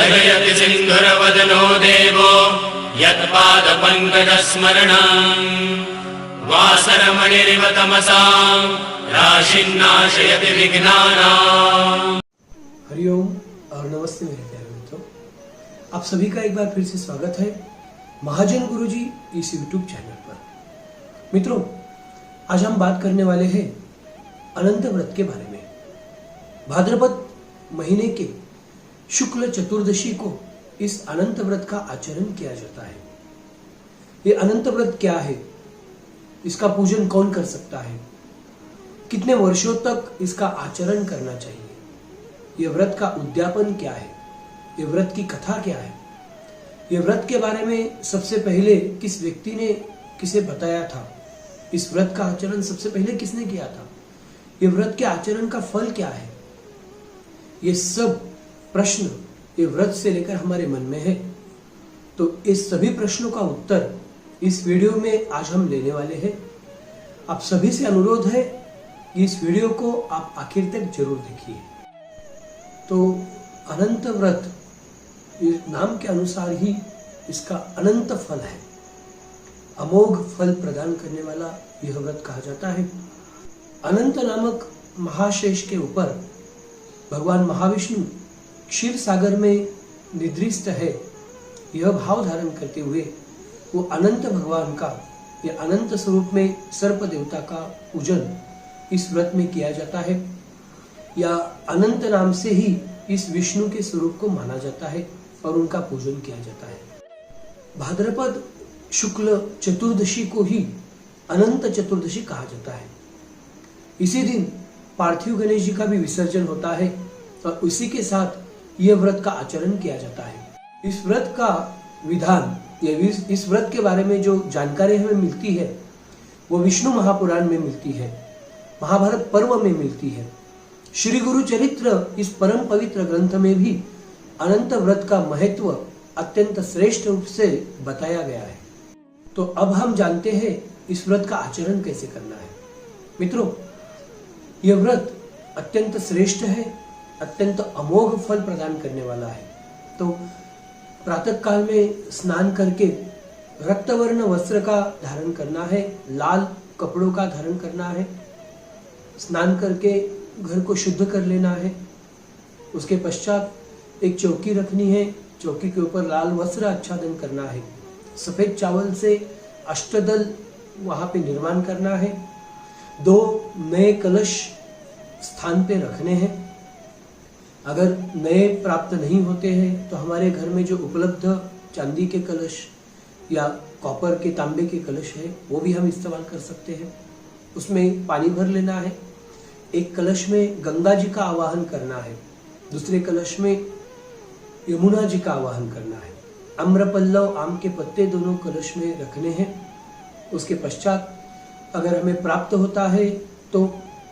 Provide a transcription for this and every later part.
स्थगयति सिन्धुरवदनो देवो यत्पादपङ्कजस्मरणम् वासरमणिरिव तमसां राशिन्नाशयति विघ्नानाम्। हरिओम और नमस्ते मेरे प्यारे मित्रों, आप सभी का एक बार फिर से स्वागत है महाजन गुरुजी इस यूट्यूब चैनल पर। मित्रों, आज हम बात करने वाले हैं अनंत व्रत के बारे में। भाद्रपद महीने के शुक्ल चतुर्दशी को इस अनंत व्रत का आचरण किया जाता है। ये अनंत व्रत क्या है, इसका पूजन कौन कर सकता है, कितने वर्षों तक इसका आचरण करना चाहिए, ये व्रत का उद्यापन क्या है, ये व्रत की कथा क्या है, ये व्रत के बारे में सबसे पहले किस व्यक्ति ने किसे बताया था, इस व्रत का आचरण सबसे पहले किसने किया था, ये व्रत के आचरण का फल क्या है, ये सब प्रश्न ये व्रत से लेकर हमारे मन में है। तो इस सभी प्रश्नों का उत्तर इस वीडियो में आज हम लेने वाले हैं। आप सभी से अनुरोध है कि इस वीडियो को आप आखिर तक जरूर देखिए। तो अनंत व्रत, इस नाम के अनुसार ही इसका अनंत फल है, अमोघ फल प्रदान करने वाला यह व्रत कहा जाता है। अनंत नामक महाशेष के ऊपर भगवान महाविष्णु क्षीर सागर में निद्रिस्त है, यह भाव धारण करते हुए वो अनंत भगवान का या अनंत स्वरूप में सर्प देवता का पूजन इस व्रत में किया जाता है, या अनंत नाम से ही इस विष्णु के स्वरूप को माना जाता है और उनका पूजन किया जाता है। भाद्रपद शुक्ल चतुर्दशी को ही अनंत चतुर्दशी कहा जाता है। इसी दिन पार्थिव गणेश जी का भी विसर्जन होता है और उसी के साथ यह व्रत का आचरण किया जाता है। इस व्रत का विधान या इस व्रत के बारे में जो जानकारी हमें मिलती है वो विष्णु महापुराण में मिलती है, महाभारत पर्व में मिलती है। श्री गुरु चरित्र इस परम पवित्र ग्रंथ में भी अनंत व्रत का महत्व अत्यंत श्रेष्ठ रूप से बताया गया है। तो अब हम जानते हैं इस व्रत का आचरण कैसे करना है। मित्रों, यह व्रत अत्यंत श्रेष्ठ है, अत्यंत अमोघ फल प्रदान करने वाला है। तो प्रातः काल में स्नान करके रक्तवर्ण वस्त्र का धारण करना है, लाल कपड़ों का धारण करना है, स्नान करके घर को शुद्ध कर लेना है। उसके पश्चात एक चौकी रखनी है, चौकी के ऊपर लाल वस्त्र आच्छादन करना है, सफेद चावल से अष्टदल वहां पे निर्माण करना है, 2 नए कलश स्थान पे रखने हैं। अगर नए प्राप्त नहीं होते हैं तो हमारे घर में जो उपलब्ध चांदी के कलश या कॉपर के तांबे के कलश है वो भी हम इस्तेमाल कर सकते हैं। उसमें पानी भर लेना है। एक कलश में गंगा जी का आवाहन करना है, दूसरे कलश में यमुना जी का आवाहन करना है। आम्रपल्लव, आम के पत्ते दोनों कलश में रखने हैं। उसके पश्चात अगर हमें प्राप्त होता है तो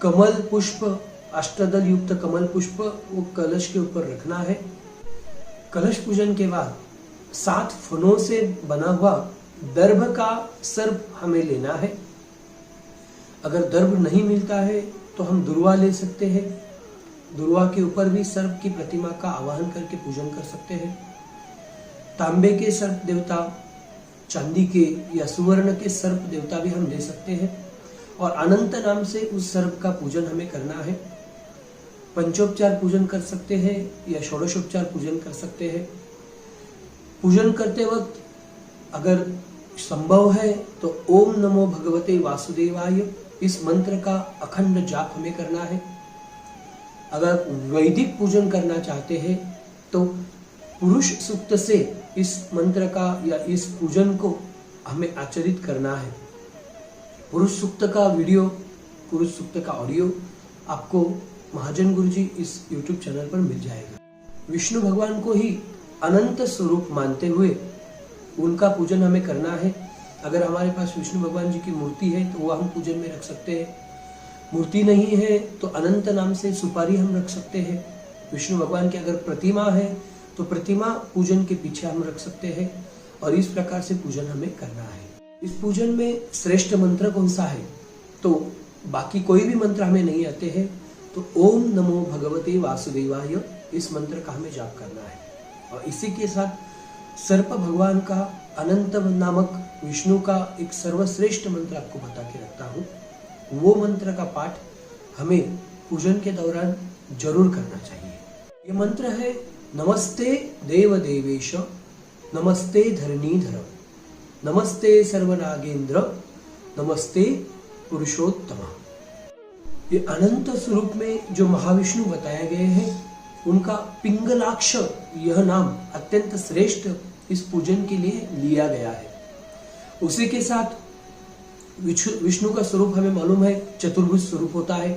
कमल पुष्प, अष्टदल युक्त कमल पुष्प वो कलश के ऊपर रखना है। कलश पूजन के बाद 7 फनों से बना हुआ दर्भ का सर्प हमें लेना है। अगर दर्भ नहीं मिलता है तो हम दुर्वा ले सकते हैं। दुर्वा के ऊपर भी सर्प की प्रतिमा का आवाहन करके पूजन कर सकते हैं। तांबे के सर्प देवता, चांदी के या सुवर्ण के सर्प देवता भी हम ले सकते हैं और अनंत नाम से उस सर्प का पूजन हमें करना है। पंचोपचार पूजन कर सकते हैं या षोडशोपचार पूजन कर सकते हैं। पूजन करते वक्त अगर संभव है तो ओम नमो भगवते वासुदेवाय इस मंत्र का अखंड जाप हमें करना है। अगर वैदिक पूजन करना चाहते हैं तो पुरुष सूक्त से इस मंत्र का या इस पूजन को हमें आचरित करना है। पुरुष सूक्त का वीडियो, पुरुष सूक्त का ऑडियो आपको महाजन गुरुजी इस YouTube चैनल पर मिल जाएगा। विष्णु भगवान को ही अनंत स्वरूप मानते हुए उनका पूजन हमें करना है। अगर हमारे पास विष्णु भगवान जी की मूर्ति है तो वह हम पूजन में रख सकते हैं। मूर्ति नहीं है तो अनंत नाम से सुपारी हम रख सकते हैं। विष्णु भगवान की अगर प्रतिमा है तो प्रतिमा पूजन के पीछे हम रख सकते हैं और इस प्रकार से पूजन हमें करना है। इस पूजन में श्रेष्ठ मंत्र कौन सा है, तो बाकी कोई भी मंत्र हमें नहीं आते हैं तो ओम नमो भगवते वासुदेवाय इस मंत्र का हमें जाप करना है और इसी के साथ सर्प भगवान का अनंत नामक विष्णु का एक सर्वश्रेष्ठ मंत्र आपको बता के रखता हूँ। वो मंत्र का पाठ हमें पूजन के दौरान जरूर करना चाहिए। ये मंत्र है नमस्ते देव देवेश, नमस्ते धरणीधर, नमस्ते सर्वनागेंद्र, नमस्ते पुरुषोत्तम। ये अनंत स्वरूप में जो महाविष्णु बताए गए हैं उनका पिंगलाक्ष यह नाम अत्यंत श्रेष्ठ इस पूजन के लिए लिया गया है। उसी के साथ विष्णु का स्वरूप हमें मालूम है चतुर्भुज स्वरूप होता है।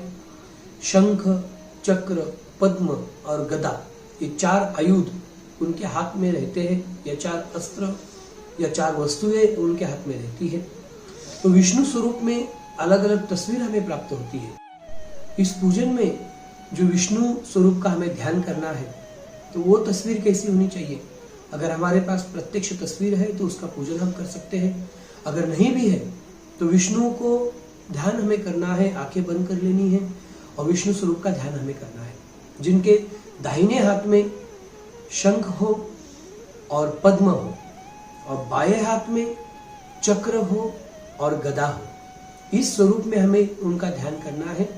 शंख, चक्र, पद्म और गदा ये 4 आयुध उनके हाथ में रहते हैं, या 4 अस्त्र या 4 वस्तुएं उनके हाथ में रहती है। तो विष्णु स्वरूप में अलग अलग तस्वीर हमें प्राप्त होती है। इस पूजन में जो विष्णु स्वरूप का हमें ध्यान करना है तो वो तस्वीर कैसी होनी चाहिए। अगर हमारे पास प्रत्यक्ष तस्वीर है तो उसका पूजन हम कर सकते हैं, अगर नहीं भी है तो विष्णु को ध्यान हमें करना है, आंखें बंद कर लेनी है और विष्णु स्वरूप का ध्यान हमें करना है। जिनके दाहिने हाथ में शंख हो और पद्म हो और बाएं हाथ में चक्र हो और गदा हो, इस स्वरूप में हमें उनका ध्यान करना है।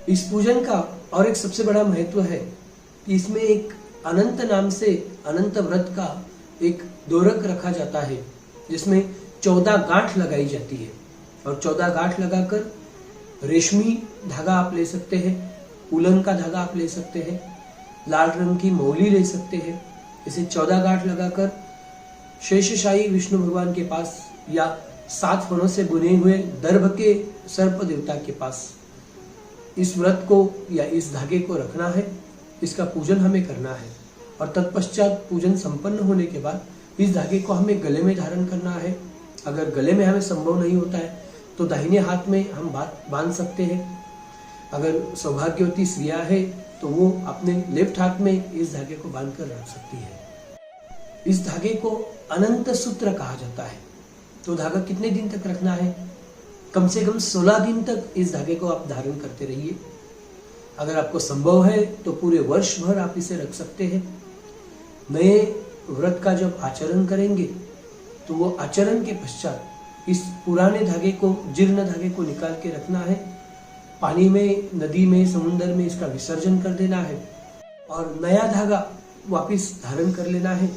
इस पूजन का और एक सबसे बड़ा महत्व है कि इसमें एक अनंत नाम से अनंत व्रत का एक दोरक रखा जाता है, जिसमें 14 गांठ लगाई जाती है और 14 गांठ लगाकर रेशमी धागा आप ले सकते हैं, उलन का धागा आप ले सकते हैं, लाल रंग की मौली ले सकते हैं। इसे 14 गांठ लगाकर शेषशाही विष्णु भगवान के पास या 7 फनों से बुने हुए दर्भ के सर्प देवता के पास इस व्रत को या इस धागे को रखना है। इसका पूजन हमें करना है और तत्पश्चात पूजन संपन्न होने के बाद इस धागे को हमें गले में धारण करना है। अगर गले में हमें संभव नहीं होता है तो दाहिने हाथ में हम बांध सकते हैं। अगर सौभाग्यवती स्त्रियां है तो वो अपने लेफ्ट हाथ में इस धागे को बांध कर रख सकती है। इस धागे को अनंत सूत्र कहा जाता है। तो धागा कितने दिन तक रखना है? कम से कम 16 दिन तक इस धागे को आप धारण करते रहिए। अगर आपको संभव है तो पूरे वर्ष भर आप इसे रख सकते हैं। नए व्रत का जब आचरण करेंगे तो वो आचरण के पश्चात इस पुराने धागे को, जीर्ण धागे को निकाल के रखना है। पानी में, नदी में, समुद्र में इसका विसर्जन कर देना है और नया धागा वापस धारण कर लेना है।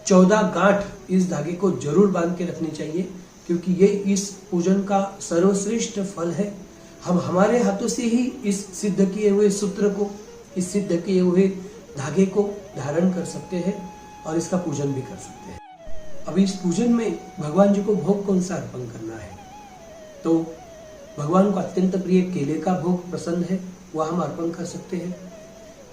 14 गांठ इस धागे को जरूर बांध के रखनी चाहिए, क्योंकि ये इस पूजन का सर्वश्रेष्ठ फल है। हम हमारे हाथों से ही इस सिद्ध किए हुए सूत्र को, इस सिद्ध किए हुए धागे को धारण कर सकते हैं और इसका पूजन भी कर सकते हैं। अब इस पूजन में भगवान जी को भोग कौन सा अर्पण करना है? तो भगवान को अत्यंत प्रिय केले का भोग पसंद है, वह हम अर्पण कर सकते हैं।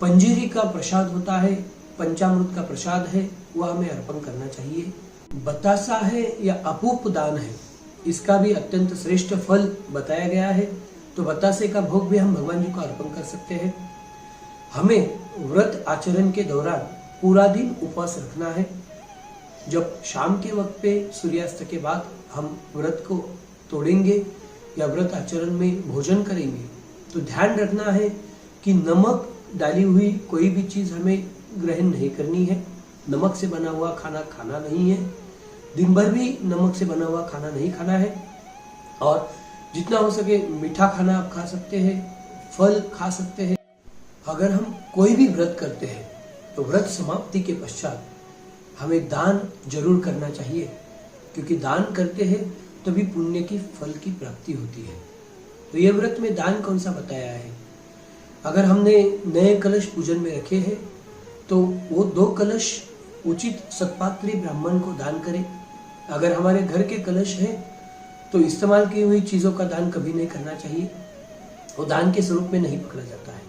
पंजीरी का प्रसाद होता है, पंचामृत का प्रसाद है, वह हमें अर्पण करना चाहिए। बतासा है या अपूप दान है, इसका भी अत्यंत श्रेष्ठ फल बताया गया है। तो बतासे का भोग भी हम भगवान जी को अर्पण कर सकते हैं। हमें व्रत आचरण के दौरान पूरा दिन उपवास रखना है। जब शाम के वक्त पे सूर्यास्त के बाद हम व्रत को तोड़ेंगे या व्रत आचरण में भोजन करेंगे तो ध्यान रखना है कि नमक डाली हुई कोई भी चीज हमें ग्रहण नहीं करनी है। नमक से बना हुआ खाना खाना नहीं है। दिन भर भी नमक से बना हुआ खाना नहीं खाना है और जितना हो सके मीठा खाना आप खा सकते हैं, फल खा सकते हैं। अगर हम कोई भी व्रत करते हैं तो व्रत समाप्ति के पश्चात हमें दान जरूर करना चाहिए, क्योंकि दान करते हैं तभी पुण्य की फल की प्राप्ति होती है। तो ये व्रत में दान कौन सा बताया है? अगर हमने नए कलश पूजन में रखे हैं तो वो 2 कलश उचित सत्पात्री ब्राह्मण को दान करें। अगर हमारे घर के कलश है तो इस्तेमाल की हुई चीजों का दान कभी नहीं करना चाहिए, वो दान के स्वरूप में नहीं पकड़ा जाता है।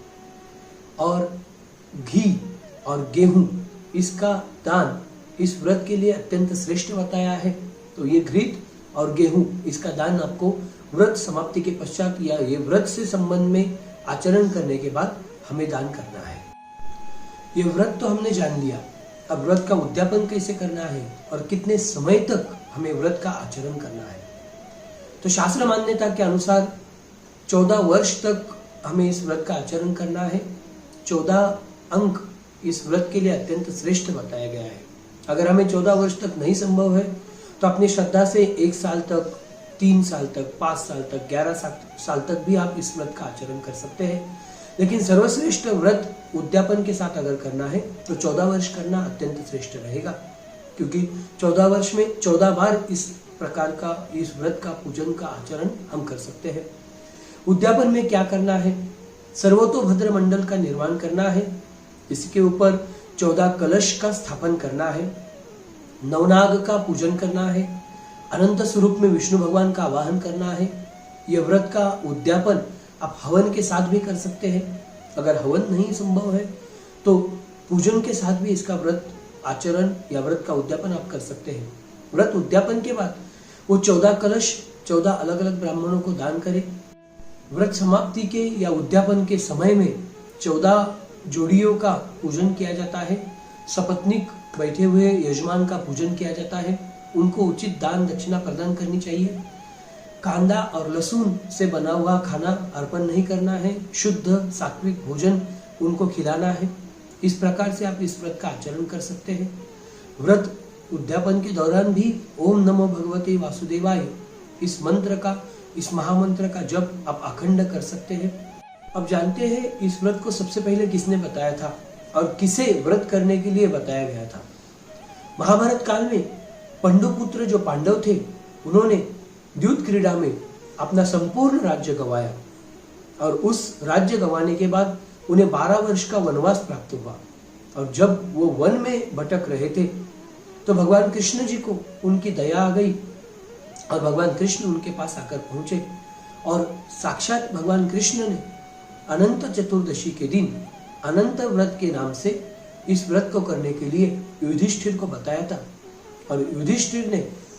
और घी और गेहूं, इसका दान इस व्रत के लिए अत्यंत श्रेष्ठ बताया है। तो ये घृत और गेहूं, इसका दान आपको व्रत समाप्ति के पश्चात या ये व्रत से संबंध में आचरण करने के बाद हमें दान करना है। ये व्रत तो हमने जान लिया, अब व्रत का उद्यापन कैसे करना है और कितने समय तक हमें व्रत का आचरण करना है। तो शास्त्र मान्यता के अनुसार 14 वर्ष तक हमें इस व्रत का आचरण करना है। 14 अंक इस व्रत के लिए अत्यंत श्रेष्ठ बताया गया है। अगर हमें 14 वर्ष तक नहीं संभव है तो अपनी श्रद्धा से 1 साल तक, 3 साल तक, 5 साल तक, 11 साल तक भी आप इस व्रत का आचरण कर सकते हैं। लेकिन सर्वश्रेष्ठ व्रत उद्यापन के साथ अगर करना है तो 14 वर्ष करना अत्यंत श्रेष्ठ रहेगा, क्योंकि 14 वर्ष में 14 बार इस प्रकार का इस व्रत का पूजन का आचरण हम कर सकते हैं। उद्यापन में क्या करना है? सर्वतोभद्र मंडल का निर्माण करना है, इसके ऊपर 14 कलश का स्थापन करना है, नवनाग का पूजन करना है, अनंत स्वरूप में विष्णु भगवान का आवाहन करना है। यह व्रत का उद्यापन आप हवन के साथ भी कर सकते हैं। अगर हवन नहीं संभव है तो पूजन के साथ भी इसका व्रत आचरण या व्रत का उद्यापन आप कर सकते हैं। व्रत उद्यापन के बाद वो 14 कलश 14 अलग अलग ब्राह्मणों को दान करें। व्रत समाप्ति के या उद्यापन के समय में 14 जोड़ियों का पूजन किया जाता है। सपत्नीक बैठे हुए यजमान का पूजन किया जाता है, उनको उचित दान दक्षिणा प्रदान करनी चाहिए। कांदा और लहसुन से बना हुआ खाना अर्पण नहीं करना है, शुद्ध सात्विक भोजन उनको खिलाना है। इस प्रकार से आप इस व्रत का आचरण कर सकते हैं। व्रत उद्यापन के दौरान भी ओम नमो भगवते वासुदेवाय इस मंत्र का, इस महामंत्र का जप आप अखंड कर सकते हैं। अब जानते हैं इस व्रत को सबसे पहले किसने बताया था और किसे व्रत करने के लिए बताया गया था। महाभारत काल में पंडुपुत्र जो पांडव थे, उन्होंने द्यूत क्रीड़ा में अपना संपूर्ण राज्य गंवाया और उस राज्य गंवाने के बाद उन्हें 12 वर्ष का वनवास प्राप्त हुआ। और जब वो वन में भटक रहे थे तो भगवान कृष्ण जी को उनकी दया आ गई और भगवान कृष्ण उनके पास आकर पहुंचे और साक्षात भगवान कृष्ण ने अनंत चतुर्दशी के दिन अनंत व्रत के नाम से इस व्रत को करने के लिए युधिष्ठिर को बताया था। और युधिष्ठिर ने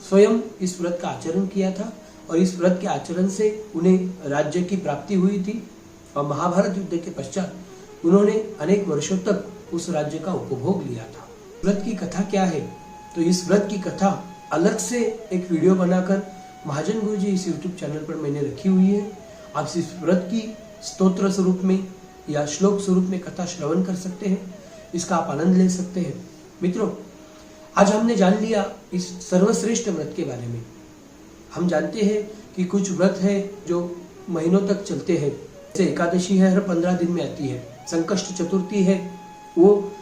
स्वयं इस व्रत का आचरण किया था और इस व्रत के आचरण से उन्हें राज्य की प्राप्ति हुई थी। और महाभारत युद्ध के पश्चात उन्होंने अनेक वर्षों तक उस राज्य का उपभोग लिया था। व्रत की कथा क्या है? तो इस व्रत की कथा अलग से एक वीडियो बनाकर महाजन गुरुजी इस YouTube चैनल पर मैंने रखी हुई है। आप इस व्रत की स्तोत्र स्वरूप में या श्लोक स्वरूप में कथा श्रवण कर सकते हैं, इसका आप आनंद ले सकते हैं। मित्रों, आज हमने जान लिया इस सर्वश्रेष्ठ व्रत के बारे में। हम जानते हैं कि कुछ व्रत है जो महीनों तक चलते हैं, जैसे एकादशी है हर 15 दिन में आती है, संकष्ट चतुर्थी है वो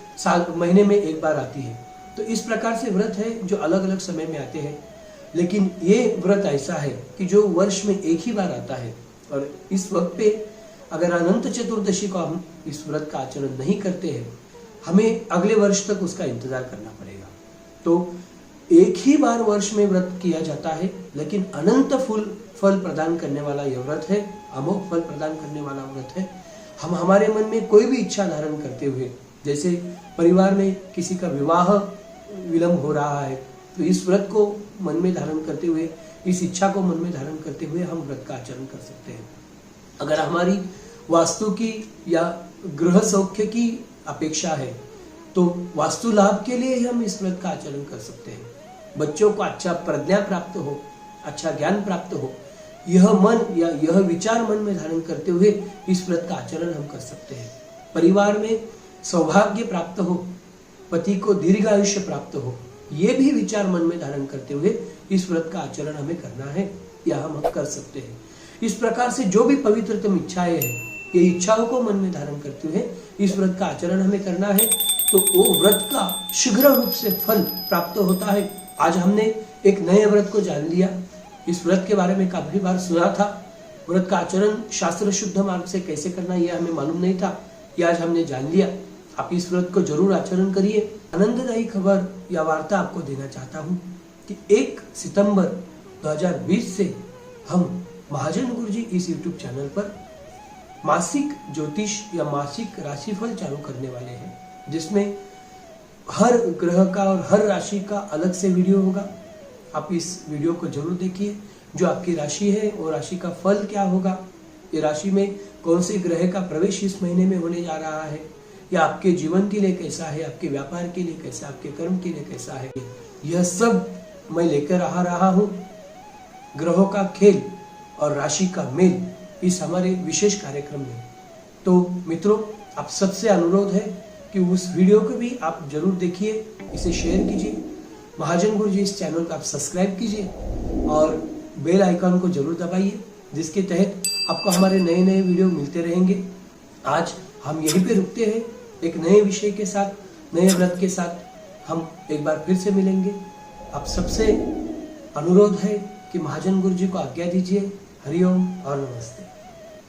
महीने में एक बार आती है। तो इस प्रकार से व्रत है जो अलग अलग समय में आते हैं। लेकिन ये व्रत ऐसा है कि जो वर्ष में एक ही बार आता है और इस वक्त पे अगर अनंत चतुर्दशी को हम इस व्रत का आचरण नहीं करते हैं, हमें अगले वर्ष तक उसका इंतजार करना पड़ेगा। तो एक ही बार वर्ष में व्रत किया जाता है, लेकिन अनंत फल प्रदान करने वाला यह व्रत है, अमोघ फल प्रदान करने वाला व्रत है। हम हमारे मन में कोई भी इच्छा धारण करते हुए, जैसे परिवार में किसी का विवाह विलंब हो रहा है, तो इस व्रत को मन में धारण करते हुए, इस इच्छा को मन में धारण करते हुए हम व्रत का आचरण कर सकते हैं। अगर हमारी वास्तु की या गृह सौख्य की अपेक्षा है तो वास्तु लाभ के लिए ही हम इस व्रत का आचरण कर सकते हैं। बच्चों को अच्छा प्रज्ञा प्राप्त हो, अच्छा ज्ञान प्राप्त हो, यह मन या यह विचार मन में धारण करते हुए इस व्रत का आचरण हम कर सकते हैं। परिवार में सौभाग्य प्राप्त हो, पति को दीर्घ आयुष्य प्राप्त हो, ये भी विचार मन में धारण करते हुए इस व्रत का आचरण हमें करना है या हम कर सकते हैं। इस प्रकार से जो भी पवित्रतम इच्छाएं हैं, ये इच्छाओं को मन में धारण करते हुए इस व्रत का आचरण हमें करना है, तो वो व्रत का शीघ्र रूप से फल प्राप्त होता है। आज हमने एक नए व्रत को जान लिया। इस व्रत के बारे में काफी बार सुना था। व्रत का आचरण शास्त्र शुद्ध मार्ग से कैसे करना यह हमें मालूम नहीं था, यह आज हमने जान लिया। आप इस व्रत को जरूर आचरण करिए। आनंददायी खबर या वार्ता आपको देना चाहता हूँ कि 1 सितंबर 2020 से हम महाजन गुरुजी इस YouTube चैनल पर मासिक ज्योतिष या मासिक राशिफल चालू करने वाले हैं, जिसमें हर ग्रह का और हर राशि का अलग से वीडियो होगा। आप इस वीडियो को जरूर देखिए। जो आपकी राशि है वो राशि का फल क्या होगा, ये राशि में कौन से ग्रह का प्रवेश इस महीने में होने जा रहा है, या आपके जीवन के लिए कैसा है, आपके व्यापार के लिए कैसा, आपके कर्म के लिए कैसा है, यह सब मैं लेकर आ रहा हूँ। ग्रहों का खेल और राशि का मेल इस हमारे विशेष कार्यक्रम में। तो मित्रों, आप सबसे अनुरोध है कि उस वीडियो को भी आप जरूर देखिए, इसे शेयर कीजिए। महाजन गुरुजी इस चैनल को आप सब्सक्राइब कीजिए और बेल आइकन को जरूर दबाइए, जिसके तहत आपको हमारे नए नए वीडियो मिलते रहेंगे। आज हम यहीं पे रुकते हैं, एक नए विषय के साथ, नए व्रत के साथ हम एक बार फिर से मिलेंगे। आप सबसे अनुरोध है कि महाजन गुरुजी को आज्ञा दीजिए। हरिओम और नमस्ते।